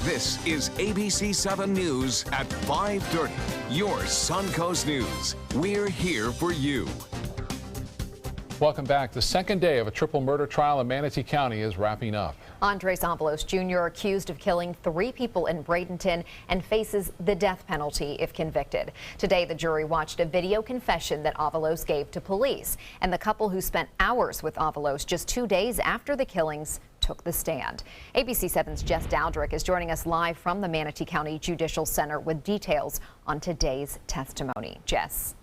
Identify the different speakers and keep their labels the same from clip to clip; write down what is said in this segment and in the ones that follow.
Speaker 1: This is ABC7 News at 5:30. Your Suncoast News. We're here for you.
Speaker 2: Welcome back. The second day of a triple murder trial in Manatee County is wrapping up.
Speaker 3: Andres Avalos Jr. accused of killing 3 people in Bradenton and faces the death penalty if convicted. Today, the jury watched a video confession that Avalos gave to police, and the couple who spent hours with Avalos just 2 days after the killings took the stand. ABC7's Jess Dowdrick is joining us live from the Manatee County Judicial Center with details on today's testimony. Jess.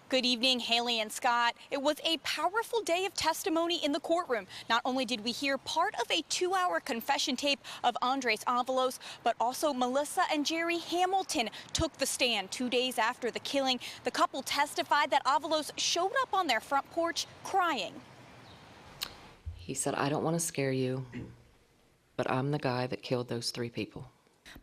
Speaker 4: Good evening, Haley and Scott. It was a powerful day of testimony in the courtroom. Not only did we hear part of a 2-hour confession tape of Andres Avalos, but also Melissa and Jerry Hamilton took the stand 2 days after the killing. The couple testified that Avalos showed up on their front porch crying.
Speaker 5: He said, "I don't want to scare you, but I'm the guy that killed those 3 people."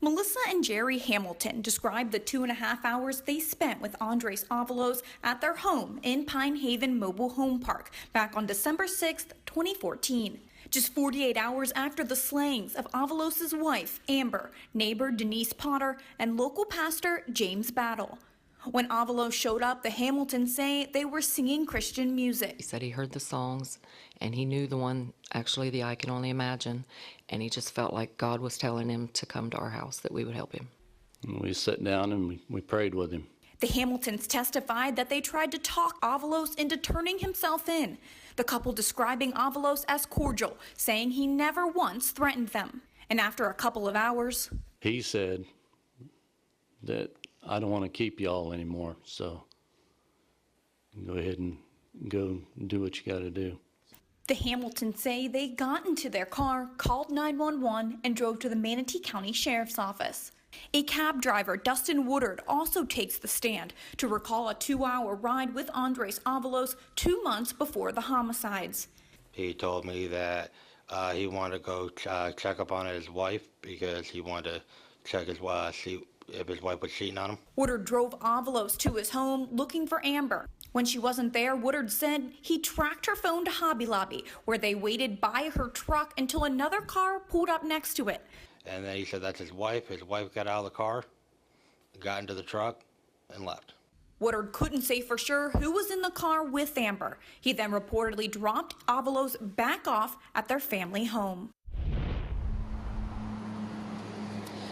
Speaker 4: Melissa and Jerry Hamilton described the 2.5 hours they spent with Andres Avalos at their home in Pine Haven Mobile Home Park back on December 6th, 2014. Just 48 hours after the slayings of Avalos' wife, Amber, neighbor Denise Potter, and local pastor James Battle. When Avalos showed up, the Hamiltons say they were singing Christian music.
Speaker 5: He said he heard the songs, and he knew the one, actually the I Can Only Imagine, and he just felt like God was telling him to come to our house, that we would help him.
Speaker 6: We sat down and we prayed with him.
Speaker 4: The Hamiltons testified that they tried to talk Avalos into turning himself in. The couple describing Avalos as cordial, saying he never once threatened them. And after a couple of hours,
Speaker 6: he said that I don't want to keep y'all anymore, so go ahead and go do what you got to do.
Speaker 4: The Hamiltons say they got into their car, called 911, and drove to the Manatee County Sheriff's Office. A cab driver, Dustin Woodard, also takes the stand to recall a 2-hour ride with Andres Avalos 2 months before the homicides.
Speaker 7: He told me that he wanted to go check up on his wife because he wanted to check see if his wife was cheating on him.
Speaker 4: Woodard drove Avalos to his home looking for Amber. When she wasn't there, Woodard said he tracked her phone to Hobby Lobby, where they waited by her truck until another car pulled up next to it.
Speaker 7: And then he said that's his wife. His wife got out of the car, got into the truck, and left.
Speaker 4: Woodard couldn't say for sure who was in the car with Amber. He then reportedly dropped Avalos back off at their family home.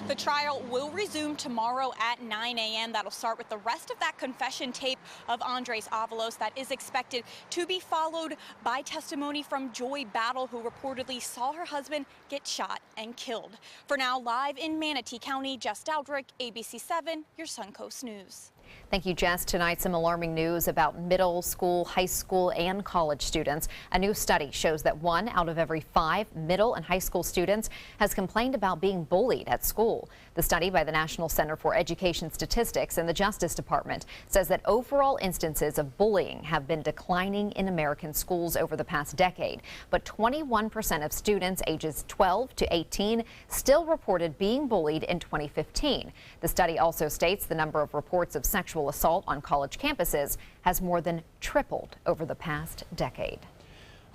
Speaker 4: The trial will resume tomorrow at 9 a.m. That'll start with the rest of that confession tape of Andres Avalos that is expected to be followed by testimony from Joy Battle, who reportedly saw her husband get shot and killed. For now, live in Manatee County, Jess Dowdrick, ABC7, your Suncoast News.
Speaker 3: Thank you, Jess. Tonight, some alarming news about middle school, high school, and college students. A new study shows that 1 out of every 5 middle and high school students has complained about being bullied at school. The study by the National Center for Education Statistics and the Justice Department says that overall instances of bullying have been declining in American schools over the past decade. But 21% of students ages 12 to 18 still reported being bullied in 2015. The study also states the number of reports of sexual assault on college campuses has more than tripled over the past decade.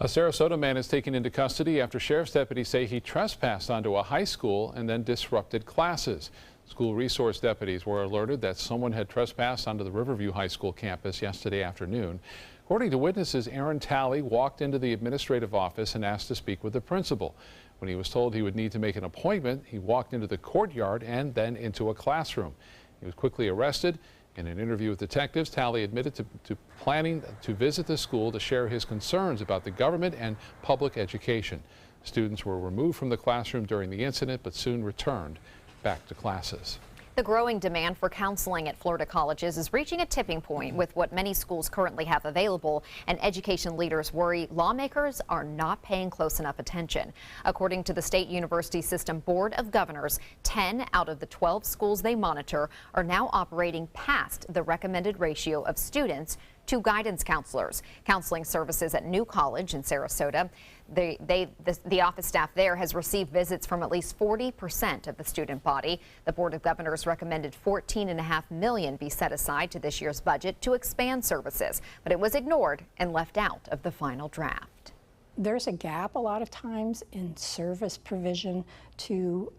Speaker 2: A Sarasota man is taken into custody after sheriff's deputies say he trespassed onto a high school and then disrupted classes. School resource deputies were alerted that someone had trespassed onto the Riverview High School campus yesterday afternoon. According to witnesses, Aaron Talley walked into the administrative office and asked to speak with the principal. When he was told he would need to make an appointment, he walked into the courtyard and then into a classroom. He was quickly arrested. In an interview with detectives, Talley admitted to planning to visit the school to share his concerns about the government and public education. Students were removed from the classroom during the incident, but soon returned back to classes.
Speaker 3: The growing demand for counseling at Florida colleges is reaching a tipping point with what many schools currently have available, and education leaders worry lawmakers are not paying close enough attention. According to the State University System Board of Governors, 10 out of the 12 schools they monitor are now operating past the recommended ratio of students to guidance counselors. Counseling services at New College in Sarasota, the office staff there has received visits from at least 40% of the student body. The Board of Governors recommended $14.5 million be set aside to this year's budget to expand services, but it was ignored and left out of the final draft.
Speaker 8: there's a gap a lot of times in service provision to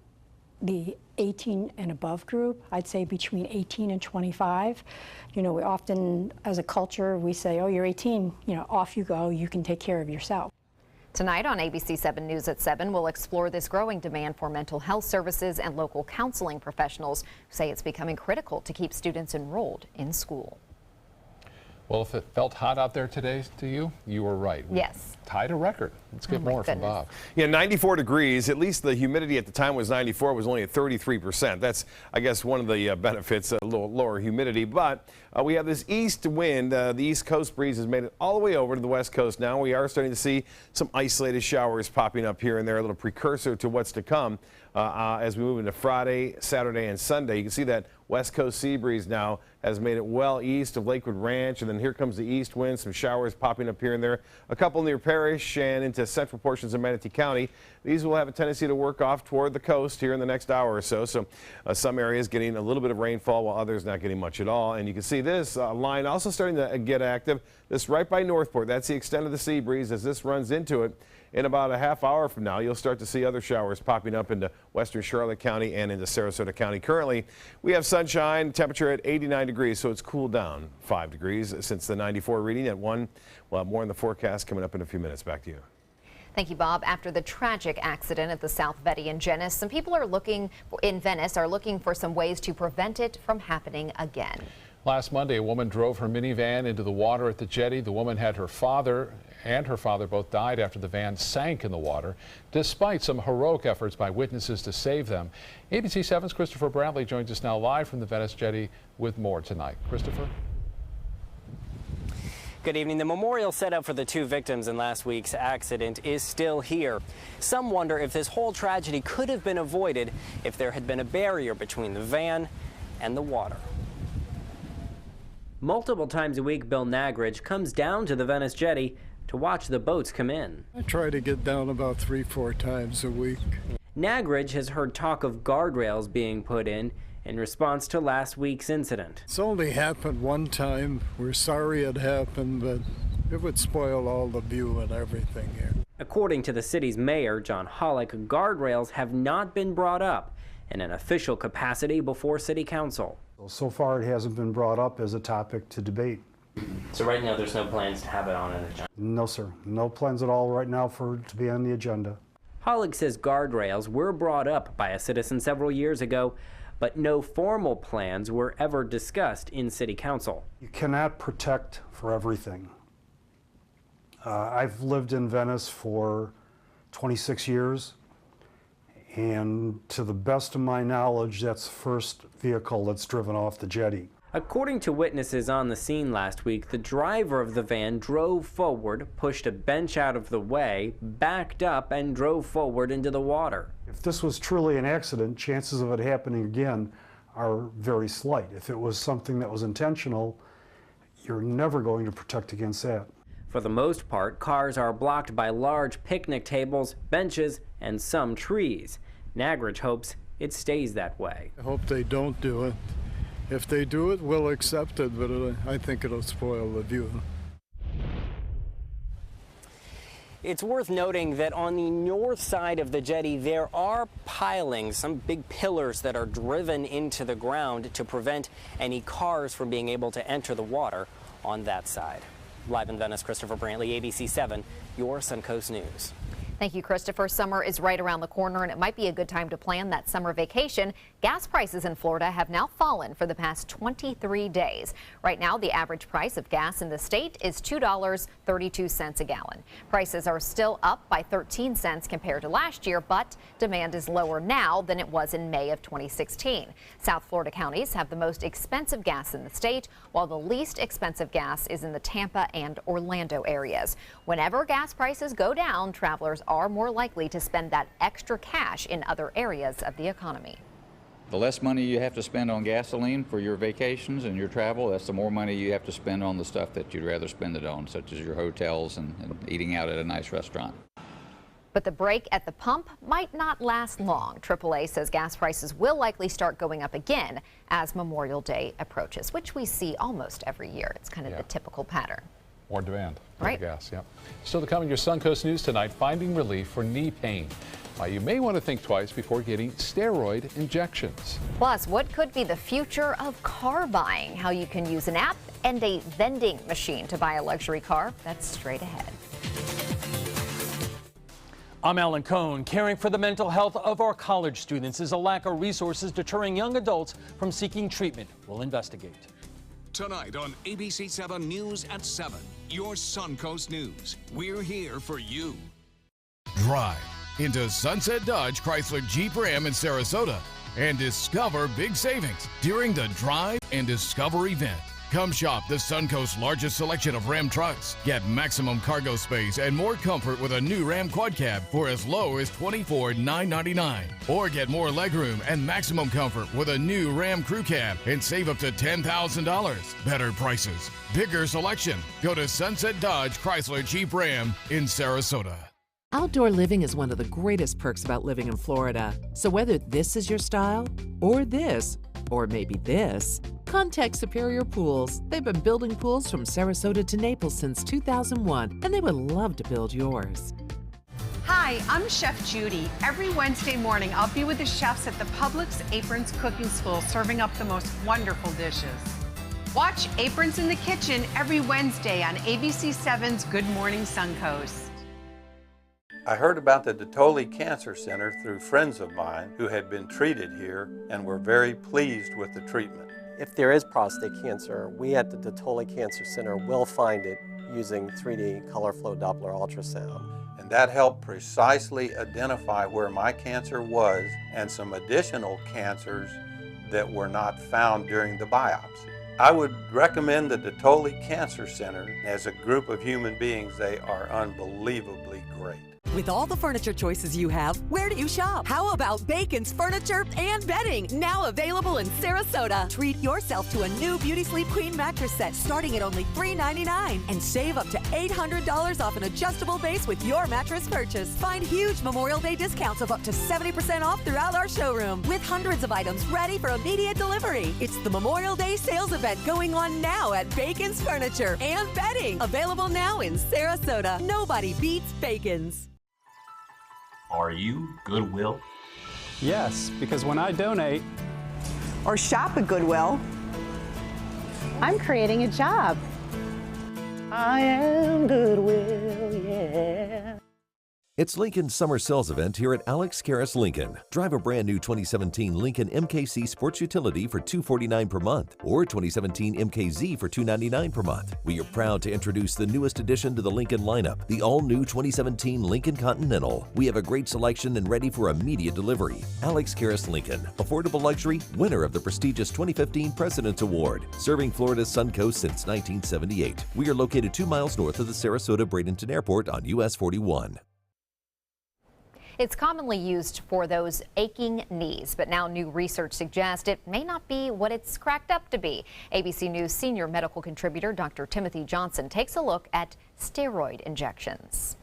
Speaker 8: the 18 and above group. I'd say between 18 and 25. You know, we often, as a culture, we say, oh, you're 18, you know, off you go, you can take care of yourself.
Speaker 3: Tonight on ABC7 News at 7, we'll explore this growing demand for mental health services and local counseling professionals who say it's becoming critical to keep students enrolled in school.
Speaker 2: Well, if it felt hot out there today to you, you were right. We
Speaker 3: Yes.
Speaker 2: tied a record. Let's get more from Bob.
Speaker 9: Yeah, 94 degrees. At least the humidity at the time was 94. It was only at 33%. That's, I guess, one of the benefits, a little lower humidity. But we have this east wind. The east coast breeze has made it all the way over to the west coast now. We are starting to see some isolated showers popping up here and there, a little precursor to what's to come as we move into Friday, Saturday, and Sunday. You can see that west coast sea breeze now has made it well east of Lakewood Ranch, and then here comes the east wind, some showers popping up here and there, a couple near Parrish and into central portions of Manatee County. These will have a tendency to work off toward the coast here in the next hour or so. So some areas getting a little bit of rainfall while others not getting much at all. And you can see this line also starting to get active. This right by Northport. That's the extent of the sea breeze as this runs into it. In about a half hour from now, you'll start to see other showers popping up into western Charlotte County and into Sarasota County. Currently, we have sunshine, temperature at 89 degrees, so it's cooled down 5 degrees since the 94 reading at 1. We'll have more in the forecast coming up in a few minutes. Back to you.
Speaker 3: Thank you, Bob. After the tragic accident at the South Vetty in Venice, some people are looking for some ways to prevent it from happening again.
Speaker 2: Last Monday, a woman drove her minivan into the water at the jetty. The woman had her father both died after the van sank in the water, despite some heroic efforts by witnesses to save them. ABC7's Christopher Bradley joins us now live from the Venice jetty with more tonight. Christopher?
Speaker 10: Good evening. The memorial set up for the 2 victims in last week's accident is still here. Some wonder if this whole tragedy could have been avoided if there had been a barrier between the van and the water. Multiple times a week, Bill Nagridge comes down to the Venice jetty to watch the boats come in.
Speaker 11: I try to get down about 3-4 times a week.
Speaker 10: Nagridge has heard talk of guardrails being put in response to last week's incident.
Speaker 11: It's only happened one time. We're sorry it happened, but it would spoil all the view and everything here.
Speaker 10: According to the city's mayor, John Hollick, guardrails have not been brought up in an official capacity before City Council.
Speaker 12: So far, it hasn't been brought up as a topic to debate.
Speaker 10: So right now, there's no plans to have it on an agenda?
Speaker 12: No, sir. No plans at all right now for it to be on the agenda.
Speaker 10: Hollick says guardrails were brought up by a citizen several years ago, but no formal plans were ever discussed in City Council.
Speaker 12: You cannot protect for everything. I've lived in Venice for 26 years, and to the best of my knowledge, that's the first vehicle that's driven off the jetty.
Speaker 10: According to witnesses on the scene last week, the driver of the van drove forward, pushed a bench out of the way, backed up, and drove forward into the water.
Speaker 12: If this was truly an accident, chances of it happening again are very slight. If it was something that was intentional, you're never going to protect against that.
Speaker 10: For the most part, cars are blocked by large picnic tables, benches, and some trees. Nagridge hopes it stays that way.
Speaker 11: I hope they don't do it. If they do it, we'll accept it, but I think it'll spoil the view.
Speaker 10: It's worth noting that on the north side of the jetty, there are pilings, some big pillars that are driven into the ground to prevent any cars from being able to enter the water on that side. Live in Venice, Christopher Brantley, ABC7, your Suncoast News.
Speaker 3: Thank you, Christopher. Summer is right around the corner, and it might be a good time to plan that summer vacation. Gas prices in Florida have now fallen for the past 23 days. Right now, the average price of gas in the state is $2.32 a gallon. Prices are still up by 13 cents compared to last year, but demand is lower now than it was in May of 2016. South Florida counties have the most expensive gas in the state, while the least expensive gas is in the Tampa and Orlando areas. Whenever gas prices go down, travelers are more likely to spend that extra cash in other areas of the economy.
Speaker 13: The less money you have to spend on gasoline for your vacations and your travel, that's the more money you have to spend on the stuff that you'd rather spend it on, such as your hotels and eating out at a nice restaurant.
Speaker 3: But the break at the pump might not last long. AAA says gas prices will likely start going up again as Memorial Day approaches, which we see almost every year. It's kind of the typical pattern.
Speaker 2: More demand.
Speaker 3: Right.
Speaker 2: Gas, yep. Still to come in your Suncoast News tonight, finding relief for knee pain. Why you may want to think twice before getting steroid injections.
Speaker 3: Plus, what could be the future of car buying? How you can use an app and a vending machine to buy a luxury car. That's straight ahead.
Speaker 14: I'm Alan Cohn. Caring for the mental health of our college students is a lack of resources deterring young adults from seeking treatment. We'll investigate.
Speaker 1: Tonight on ABC7 News at 7, your Suncoast News. We're here for you.
Speaker 15: Drive into Sunset Dodge Chrysler Jeep Ram in Sarasota and discover big savings during the Drive and Discover event. Come shop the Suncoast's largest selection of Ram trucks. Get maximum cargo space and more comfort with a new Ram Quad Cab for as low as $24,999. Or get more legroom and maximum comfort with a new Ram Crew Cab and save up to $10,000. Better prices, bigger selection. Go to Sunset Dodge Chrysler Jeep Ram in Sarasota.
Speaker 16: Outdoor living is one of the greatest perks about living in Florida. So whether this is your style, or this, or maybe this, contact Superior Pools. They've been building pools from Sarasota to Naples since 2001, and they would love to build yours.
Speaker 17: Hi, I'm Chef Judy. Every Wednesday morning, I'll be with the chefs at the Publix Aprons Cooking School, serving up the most wonderful dishes. Watch Aprons in the Kitchen every Wednesday on ABC7's Good Morning Suncoast.
Speaker 18: I heard about the Detoli Cancer Center through friends of mine who had been treated here and were very pleased with the treatment.
Speaker 19: If there is prostate cancer, we at the Detoli Cancer Center will find it using 3D color flow Doppler ultrasound.
Speaker 18: And that helped precisely identify where my cancer was and some additional cancers that were not found during the biopsy. I would recommend the Detoli Cancer Center. As a group of human beings, they are unbelievably great.
Speaker 20: With all the furniture choices you have, where do you shop? How about Bacon's Furniture and Bedding, now available in Sarasota? Treat yourself to a new Beauty Sleep Queen mattress set starting at only $399 and save up to $800 off an adjustable base with your mattress purchase. Find huge Memorial Day discounts of up to 70% off throughout our showroom with hundreds of items ready for immediate delivery. It's the Memorial Day sales event going on now at Bacon's Furniture and Bedding, available now in Sarasota. Nobody beats Bacon's.
Speaker 21: Are you Goodwill?
Speaker 22: Yes, because when I donate
Speaker 23: or shop at Goodwill, I'm creating a job.
Speaker 24: I am Goodwill, yeah.
Speaker 25: It's Lincoln's summer sales event here at Alex Karras Lincoln. Drive a brand new 2017 Lincoln MKC Sports Utility for $249 per month or 2017 MKZ for $299 per month. We are proud to introduce the newest addition to the Lincoln lineup, the all-new 2017 Lincoln Continental. We have a great selection and ready for immediate delivery. Alex Karras Lincoln, affordable luxury, winner of the prestigious 2015 President's Award, serving Florida's Suncoast since 1978. We are located 2 miles north of the Sarasota-Bradenton Airport on US 41.
Speaker 3: It's commonly used for those aching knees, but now new research suggests it may not be what it's cracked up to be. ABC News senior medical contributor Dr. Timothy Johnson takes a look at steroid injections.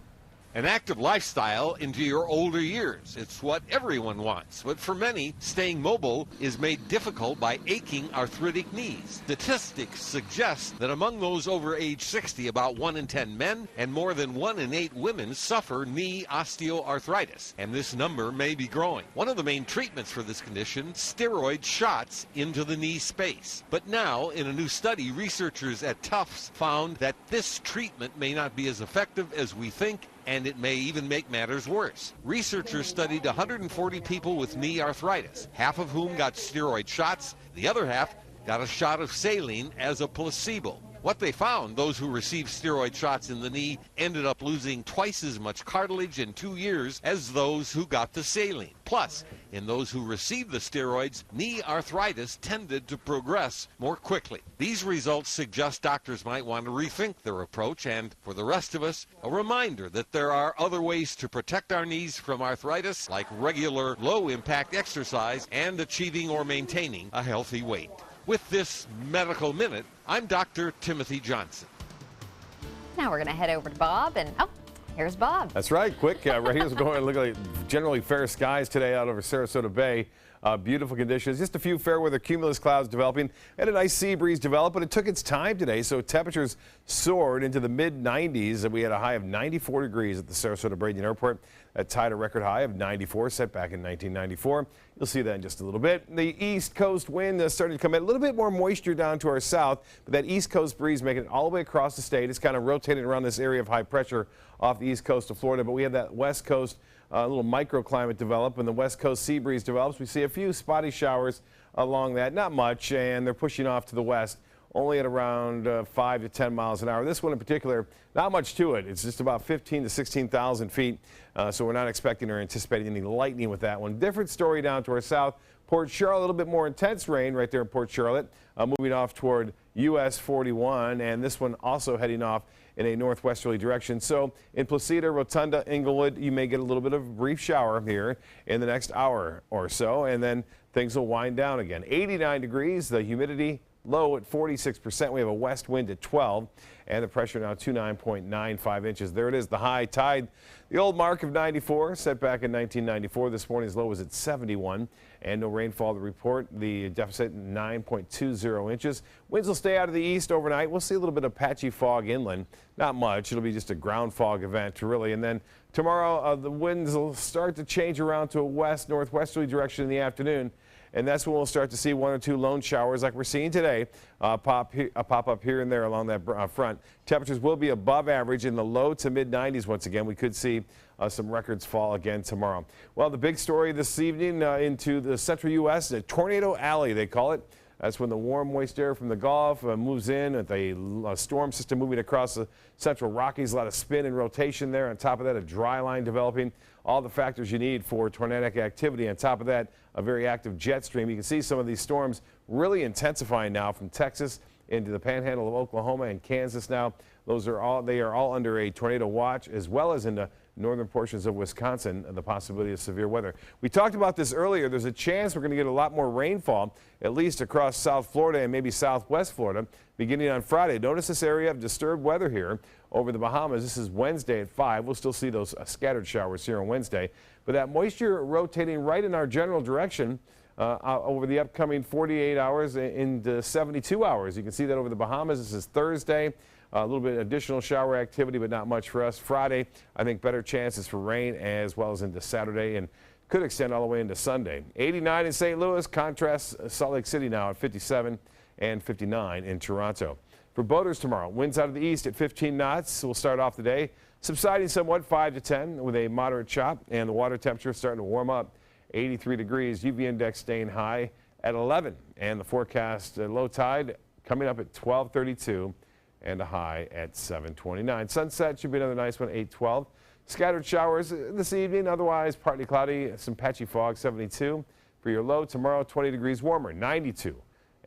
Speaker 26: An active lifestyle into your older years. It's what everyone wants. But for many, staying mobile is made difficult by aching arthritic knees. Statistics suggest that among those over age 60, about 1 in 10 men and more than 1 in 8 women suffer knee osteoarthritis. And this number may be growing. One of the main treatments for this condition, steroid shots into the knee space. But now, in a new study, researchers at Tufts found that this treatment may not be as effective as we think, and it may even make matters worse. Researchers studied 140 people with knee arthritis, half of whom got steroid shots, the other half got a shot of saline as a placebo. What they found, those who received steroid shots in the knee ended up losing twice as much cartilage in 2 years as those who got the saline. Plus, in those who received the steroids, knee arthritis tended to progress more quickly. These results suggest doctors might want to rethink their approach, and for the rest of us, a reminder that there are other ways to protect our knees from arthritis, like regular low-impact exercise and achieving or maintaining a healthy weight. With this Medical Minute, I'm Dr. Timothy Johnson.
Speaker 3: Now we're going to head over to Bob, and here's Bob.
Speaker 9: That's right. Quick, radio's going. Look like generally fair skies today out over Sarasota Bay. Beautiful conditions. Just a few fair weather cumulus clouds developing and a nice sea breeze developed, but it took its time today, so temperatures soared into the mid-90s. And we had a high of 94 degrees at the Sarasota-Bradenton Airport. That tied a record high of 94 set back in 1994. You'll see that in just a little bit. The east coast wind starting to come in. A little bit more moisture down to our south, but that east coast breeze making it all the way across the state. It's kind of rotating around this area of high pressure off the east coast of Florida, but we have that west coast little microclimate develop, and the west coast sea breeze develops. We see a few spotty showers along that, not much, and they're pushing off to the west, only at around 5 to 10 miles an hour. This one in particular, not much to it. It's just about 15 to 16,000 feet, so we're not expecting or anticipating any lightning with that one. Different story down to our south. Port Charlotte, a little bit more intense rain right there in Port Charlotte, moving off toward US 41, and this one also heading off in a northwesterly direction. So in Placida, Rotunda, Inglewood, you may get a little bit of a brief shower here in the next hour or so, and then things will wind down again. 89 degrees, the humidity low at 46%. We have a west wind at 12, and the pressure now 29.95 inches. There it is, the high tide. The old mark of 94, set back in 1994. This morning's low was at 71, and no rainfall to report. The deficit 9.20 inches. Winds will stay out of the east overnight. We'll see a little bit of patchy fog inland. Not much. It'll be just a ground fog event, really. And then tomorrow, the winds will start to change around to a west-northwesterly direction in the afternoon. And that's when we'll start to see one or two lone showers like we're seeing today pop up here and there along that front. Temperatures will be above average in the low to mid-90s once again. We could see some records fall again tomorrow. Well, the big story this evening into the central U.S., the Tornado Alley, they call it. That's when the warm, moist air from the Gulf moves in with a storm system moving across the central Rockies. A lot of spin and rotation there. On top of that, a dry line developing. All the factors you need for tornadic activity. On top of that, a very active jet stream. You can see some of these storms really intensifying now from Texas into the panhandle of Oklahoma and Kansas now. They are all under a tornado watch, as well as into northern portions of Wisconsin, and the possibility of severe weather. We talked about this earlier. There's a chance we're going to get a lot more rainfall, at least across South Florida and maybe Southwest Florida, beginning on Friday. Notice this area of disturbed weather here over the Bahamas. This is Wednesday at 5. We'll still see those scattered showers here on Wednesday, but that moisture rotating right in our general direction over the upcoming 48 hours into 72 hours. You can see that over the Bahamas. This is Thursday. A little bit additional shower activity, but not much for us. Friday, I think better chances for rain as well as into Saturday, and could extend all the way into Sunday. 89 in St. Louis, contrasts Salt Lake City now at 57 and 59 in Toronto. For boaters tomorrow, winds out of the east at 15 knots. We'll start off the day subsiding somewhat 5 to 10 with a moderate chop, and the water temperature starting to warm up. 83 degrees, UV index staying high at 11, and the forecast low tide coming up at 12:32. And a high at 7:29. Sunset should be another nice one, 8:12. Scattered showers this evening, otherwise partly cloudy, some patchy fog, 72. For your low tomorrow, 20 degrees warmer, 92.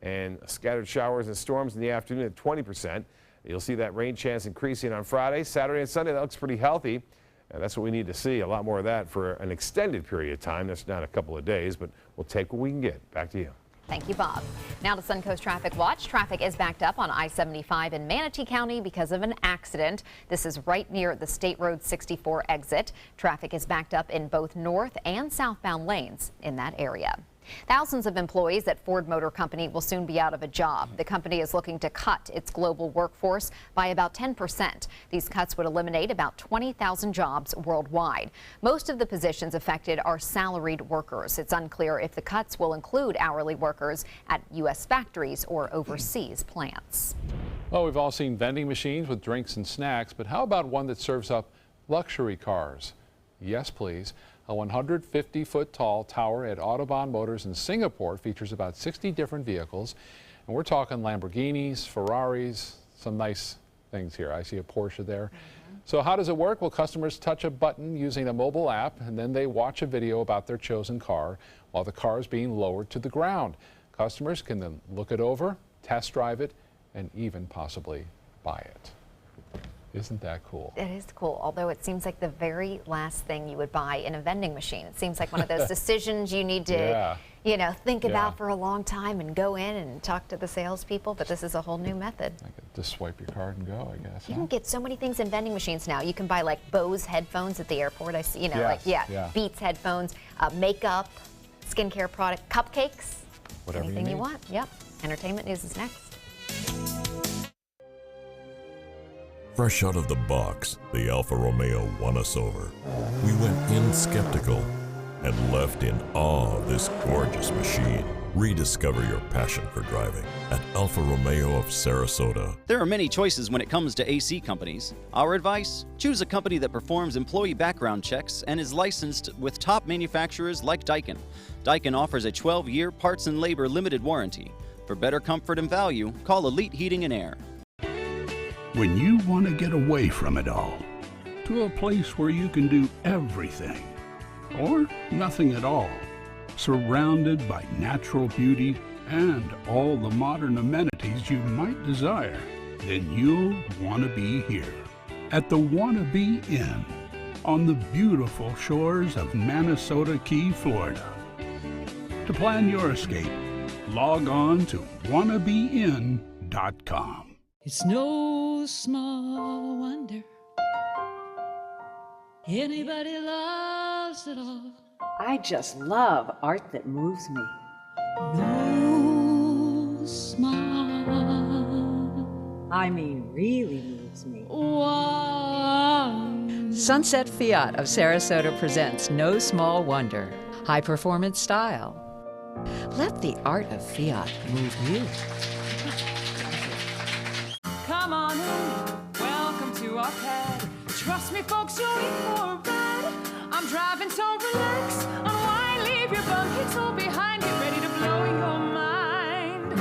Speaker 9: And scattered showers and storms in the afternoon at 20%. You'll see that rain chance increasing on Friday. Saturday and Sunday, that looks pretty healthy. And that's what we need to see, a lot more of that for an extended period of time. That's not a couple of days, but we'll take what we can get. Back to you.
Speaker 3: Thank you, Bob. Now to Suncoast Traffic Watch. Traffic is backed up on I-75 in Manatee County because of an accident. This is right near the State Road 64 exit. Traffic is backed up in both north and southbound lanes in that area. Thousands of employees at Ford Motor Company will soon be out of a job. The company is looking to cut its global workforce by about 10%. These cuts would eliminate about 20,000 jobs worldwide. Most of the positions affected are salaried workers. It's unclear if the cuts will include hourly workers at U.S. factories or overseas plants.
Speaker 2: Well, we've all seen vending machines with drinks and snacks, but how about one that serves up luxury cars? Yes, please. A 150-foot tall tower at Autobahn Motors in Singapore features about 60 different vehicles. And we're talking Lamborghinis, Ferraris, some nice things here. I see a Porsche there. So how does it work? Well, customers touch a button using a mobile app, and then they watch a video about their chosen car while the car is being lowered to the ground. Customers can then look it over, test drive it, and even possibly buy it. Isn't that cool?
Speaker 3: It is cool, although it seems like the very last thing you would buy in a vending machine. It seems like one of those decisions you need to, you know, think about for a long time and go in and talk to the salespeople, but this is a whole new method.
Speaker 2: I could just swipe your card and go, I guess.
Speaker 3: You can get so many things in vending machines now. You can buy like Bose headphones at the airport. I see, you know, Beats headphones, makeup. skincare product, cupcakes,
Speaker 2: Whatever
Speaker 3: anything you
Speaker 2: need.
Speaker 3: want. Yep. Entertainment news is next.
Speaker 4: Fresh out of the box, the Alfa Romeo won us over. We went in skeptical and left in awe of this gorgeous machine. Rediscover your passion for driving at Alfa Romeo of Sarasota.
Speaker 5: There are many choices when it comes to AC companies. Our advice? Choose a company that performs employee background checks and is licensed with top manufacturers like Daikin. Daikin offers a 12-year parts and labor limited warranty. For better comfort and value, call Elite Heating and Air.
Speaker 6: When you want to get away from it all, to a place where you can do everything, or nothing at all, surrounded by natural beauty and all the modern amenities you might desire, then you'll want to be here at the Wanna Be Inn on the beautiful shores of Manasota Key, Florida. To plan your escape, log on to wannabeinn.com.
Speaker 7: It's no small wonder anybody loves it all.
Speaker 8: I just love art that moves me.
Speaker 7: No small,
Speaker 8: I mean, really moves me.
Speaker 7: wonder.
Speaker 12: Sunset Fiat of Sarasota presents No Small Wonder. High performance style. Let the art of Fiat move you.
Speaker 7: Come on in, welcome to our pad. Trust me, folks, you're in for a ride. I'm driving, so relax. Unwind, leave your buckets all behind. Get ready to blow your mind.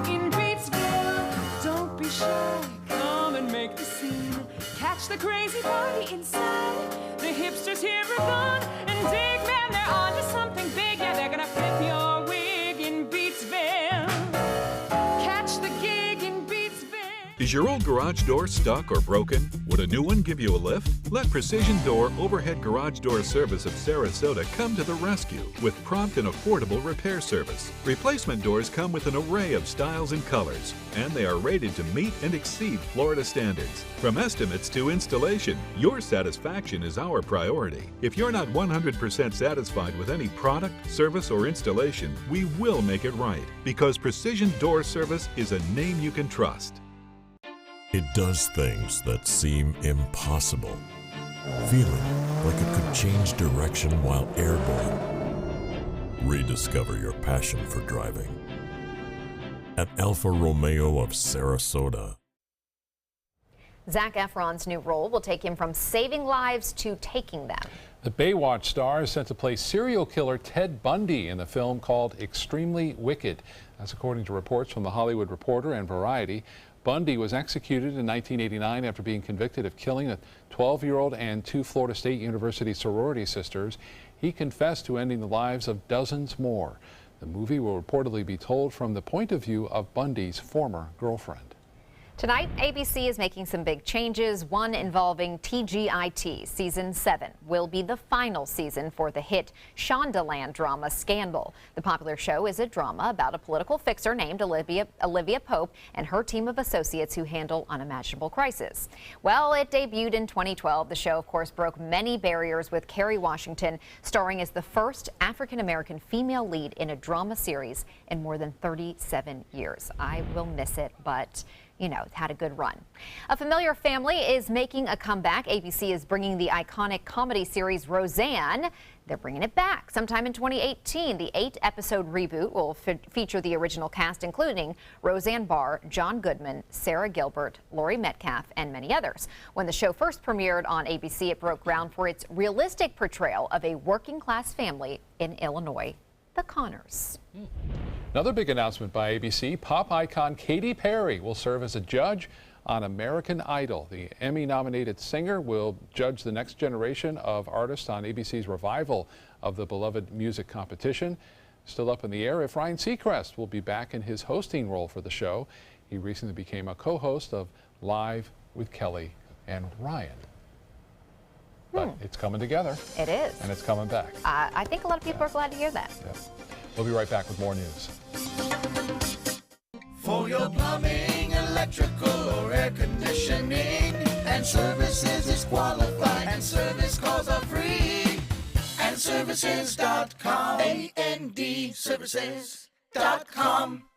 Speaker 7: In Beatsville, don't be shy. Come and make the scene. Catch the crazy party inside. The hipsters here are gone. And dig, man, they're on to something big. Yeah, they're gonna flip your wig in Beatsville. Catch the gig in Beatsville.
Speaker 27: Is your old garage door stuck or broken? Would a new one give you a lift? Let Precision Door Overhead Garage Door Service of Sarasota come to the rescue with prompt and affordable repair service. Replacement doors come with an array of styles and colors, and they are rated to meet and exceed Florida standards. From estimates to installation, your satisfaction is our priority. If you're not 100% satisfied with any product, service, or installation, we will make it right, because Precision Door Service is a name you can trust.
Speaker 4: It does things that seem impossible. Feeling like it could change direction while airborne. Rediscover your passion for driving at Alfa Romeo of Sarasota.
Speaker 3: Zac Efron's new role will take him from saving lives to taking them.
Speaker 2: The Baywatch star is set to play serial killer Ted Bundy in the film called Extremely Wicked. That's according to reports from The Hollywood Reporter and Variety. Bundy was executed in 1989 after being convicted of killing a 12-year-old and 2 Florida State University sorority sisters. He confessed to ending the lives of dozens more. The movie will reportedly be told from the point of view of Bundy's former girlfriend.
Speaker 3: Tonight, ABC is making some big changes, one involving TGIT. Season 7 will be the final season for the hit Shondaland drama Scandal. The popular show is a drama about a political fixer named Olivia Pope and her team of associates who handle unimaginable crises. Well, it debuted in 2012. The show, of course, broke many barriers, with Kerry Washington starring as the first African-American female lead in a drama series in more than 37 years. I will miss it, but you know, had a good run. A familiar family is making a comeback. ABC is bringing the iconic comedy series Roseanne. They're bringing it back sometime in 2018. The 8-episode reboot will feature the original cast, including Roseanne Barr, John Goodman, Sarah Gilbert, Laurie Metcalf, and many others. When the show first premiered on ABC, it broke ground for its realistic portrayal of a working-class family in Illinois, the Connors.
Speaker 2: Another big announcement by ABC, pop icon Katy Perry will serve as a judge on American Idol. The Emmy-nominated singer will judge the next generation of artists on ABC's revival of the beloved music competition. Still up in the air if Ryan Seacrest will be back in his hosting role for the show. He recently became a co-host of Live with Kelly and Ryan. But it's coming together.
Speaker 3: It is.
Speaker 2: And it's coming back.
Speaker 3: I think a lot of people are glad to hear that.
Speaker 2: Yeah. We'll be right back with more news.
Speaker 28: For your plumbing, electrical, or air conditioning, and services is qualified, and service calls are free. And andservices.com. andservices.com.